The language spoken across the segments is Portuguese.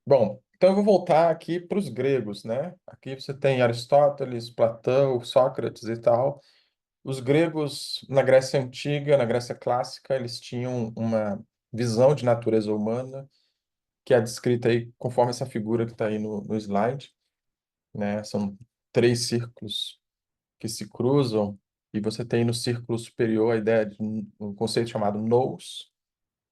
Bom, então eu vou voltar aqui para os gregos, né? Aqui você tem Aristóteles, Platão, Sócrates e tal. Os gregos, na Grécia Antiga, na Grécia Clássica, eles tinham uma visão de natureza humana que é descrita aí conforme essa figura que está aí no slide, né? São três círculos que se cruzam e você tem no círculo superior a ideia de um conceito chamado nous,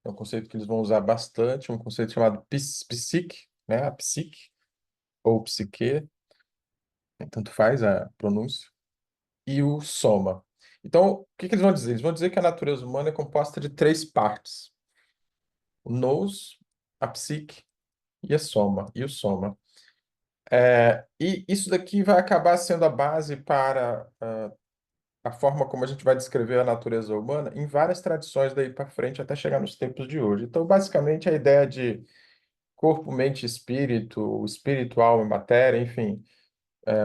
é um conceito que eles vão usar bastante, um conceito chamado psique, né? A psique ou psique, tanto faz a pronúncia, e o soma. Então, o que que eles vão dizer? Eles vão dizer que a natureza humana é composta de três partes: o nous, a psique e a soma, e o soma. E isso daqui vai acabar sendo a base para a forma como a gente vai descrever a natureza humana em várias tradições daí para frente até chegar nos tempos de hoje. Então, basicamente, a ideia de corpo, mente, espírito, espiritual e matéria, enfim,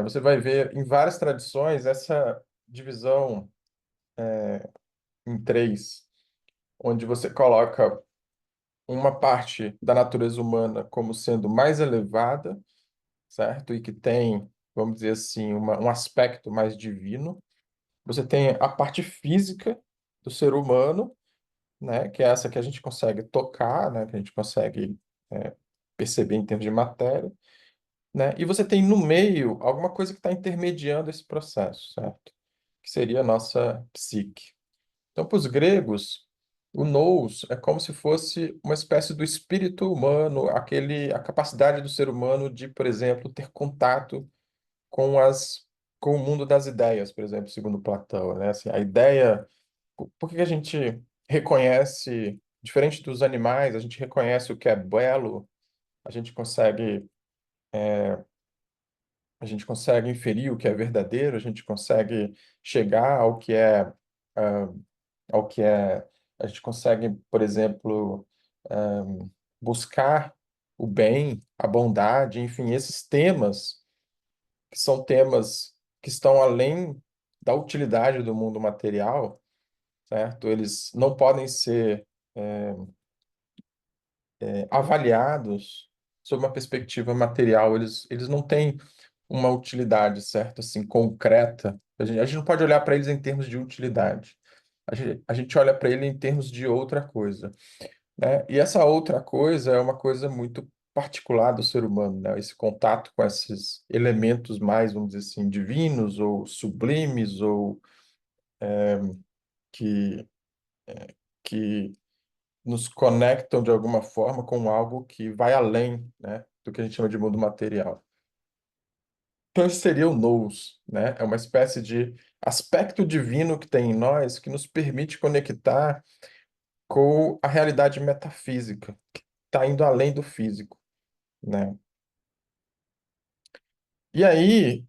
você vai ver em várias tradições essa divisão em três, onde você coloca uma parte da natureza humana como sendo mais elevada, certo? E que tem, vamos dizer assim, um aspecto mais divino. Você tem a parte física do ser humano, né? Que é essa que a gente consegue tocar, né? Que a gente consegue é, perceber em termos de matéria, né? E você tem no meio alguma coisa que está intermediando esse processo, certo? Que seria a nossa psique. Então, para os gregos, o nous é como se fosse uma espécie do espírito humano, a capacidade do ser humano de, por exemplo, ter contato com com o mundo das ideias, por exemplo, segundo Platão, né? Assim, a ideia, por que a gente reconhece, diferente dos animais, a gente reconhece o que é belo, a gente consegue a gente consegue inferir o que é verdadeiro, a gente consegue chegar ah, ao que é, a gente consegue, por exemplo, buscar o bem, a bondade, enfim, esses temas que são temas que estão além da utilidade do mundo material, certo? Eles não podem ser avaliados sob uma perspectiva material, eles não têm uma utilidade, certo? Assim, concreta. A gente não pode olhar para eles em termos de utilidade. A gente olha para ele em termos de outra coisa, né? E essa outra coisa é uma coisa muito particular do ser humano, né? Esse contato com esses elementos mais, vamos dizer assim, divinos ou sublimes ou que, que nos conectam de alguma forma com algo que vai além, né, do que a gente chama de mundo material. Então, esse seria o nous, né? É uma espécie de aspecto divino que tem em nós que nos permite conectar com a realidade metafísica, que está indo além do físico, né? E aí,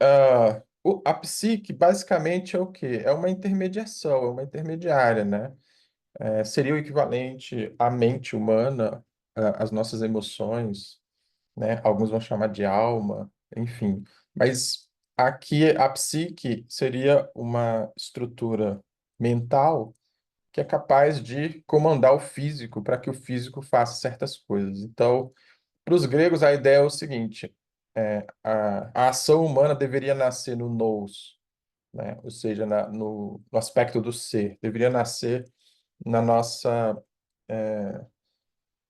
a psique basicamente é o quê? É uma intermediação, é uma intermediária, né? Seria o equivalente à mente humana, às nossas emoções, né? Alguns vão chamar de alma, enfim. Mas aqui a psique seria uma estrutura mental que é capaz de comandar o físico para que o físico faça certas coisas. Então, para os gregos, a ideia é o seguinte: a ação humana deveria nascer no nous, né? Ou seja, no aspecto do ser, deveria nascer na nossa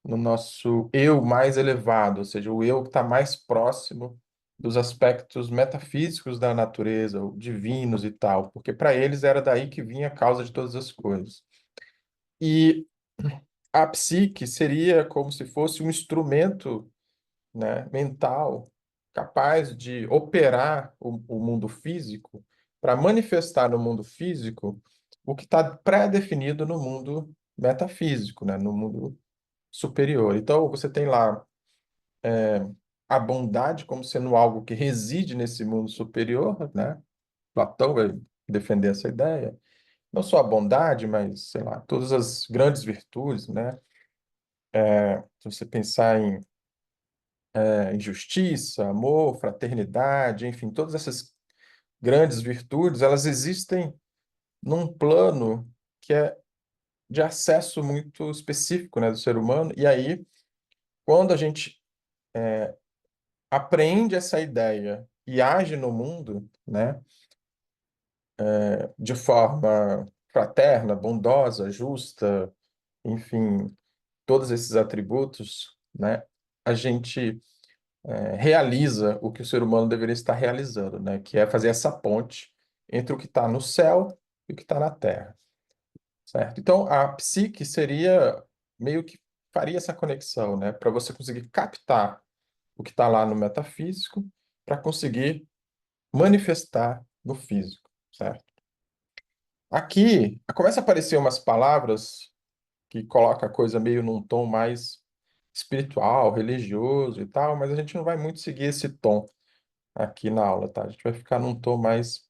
no nosso eu mais elevado, ou seja, o eu que está mais próximo dos aspectos metafísicos da natureza, ou divinos e tal, porque para eles era daí que vinha a causa de todas as coisas. E a psique seria como se fosse um instrumento, né, mental capaz de operar o mundo físico para manifestar no mundo físico o que está pré-definido no mundo metafísico, né, no mundo superior. Então, você tem lá a bondade como sendo algo que reside nesse mundo superior, né? Platão vai defender essa ideia. Não só a bondade, mas, sei lá, todas as grandes virtudes, né? Se você pensar em justiça, amor, fraternidade, enfim, todas essas grandes virtudes, elas existem num plano que é de acesso muito específico, né, do ser humano. E aí, quando a gente apreende essa ideia e age no mundo, né, de forma fraterna, bondosa, justa, enfim, todos esses atributos, né, a gente realiza o que o ser humano deveria estar realizando, né, que é fazer essa ponte entre o que está no céu e o que está na terra, certo? Então, a psique seria meio que faria essa conexão, né, para você conseguir captar o que está lá no metafísico, para conseguir manifestar no físico, certo? Aqui começa a aparecer umas palavras que colocam a coisa meio num tom mais espiritual, religioso e tal, mas a gente não vai muito seguir esse tom aqui na aula, tá? A gente vai ficar num tom mais,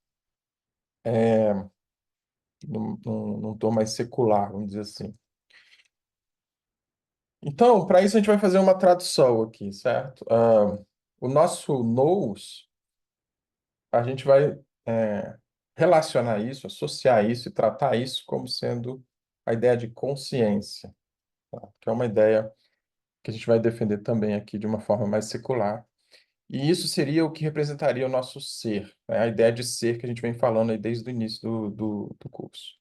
num tom mais secular, vamos dizer assim. Então, para isso a gente vai fazer uma tradução aqui, certo? O nosso nous, a gente vai relacionar isso, associar isso e tratar isso como sendo a ideia de consciência, tá? Que é uma ideia que a gente vai defender também aqui de uma forma mais secular. E isso seria o que representaria o nosso ser, né? A ideia de ser que a gente vem falando aí desde o início do curso.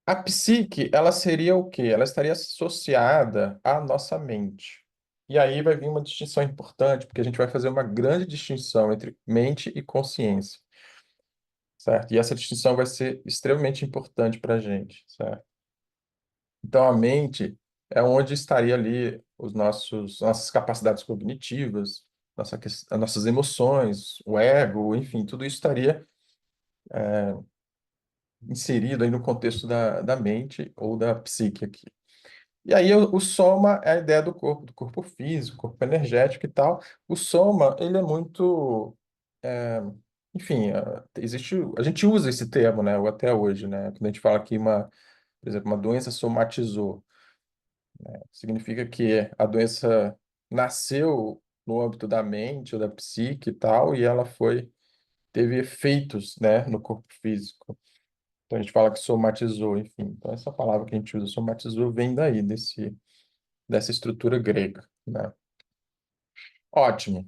A psique, ela seria o quê? Ela estaria associada à nossa mente. E aí vai vir uma distinção importante, porque a gente vai fazer uma grande distinção entre mente e consciência, certo? E essa distinção vai ser extremamente importante para a gente, certo? Então, a mente é onde estaria ali nossas capacidades cognitivas, as nossas emoções, o ego, enfim, tudo isso estaria inserido aí no contexto da mente ou da psique aqui. E aí o soma é a ideia do corpo físico, corpo energético e tal. O soma, ele é muito, é, enfim, a gente usa esse termo, né, até hoje, né, quando a gente fala que por exemplo, uma doença somatizou, significa que a doença nasceu no âmbito da mente ou da psique e tal, e ela teve efeitos, né, no corpo físico. Então a gente fala que somatizou, enfim. Então essa palavra que a gente usa, somatizou, vem daí, dessa estrutura grega, né? Ótimo.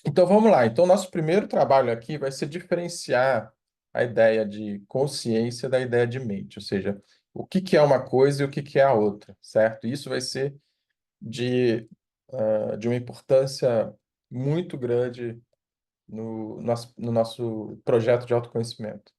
Então vamos lá. Então nosso primeiro trabalho aqui vai ser diferenciar a ideia de consciência da ideia de mente, ou seja, o que que é uma coisa e o que que é a outra, certo? Isso vai ser de uma importância muito grande no nosso projeto de autoconhecimento.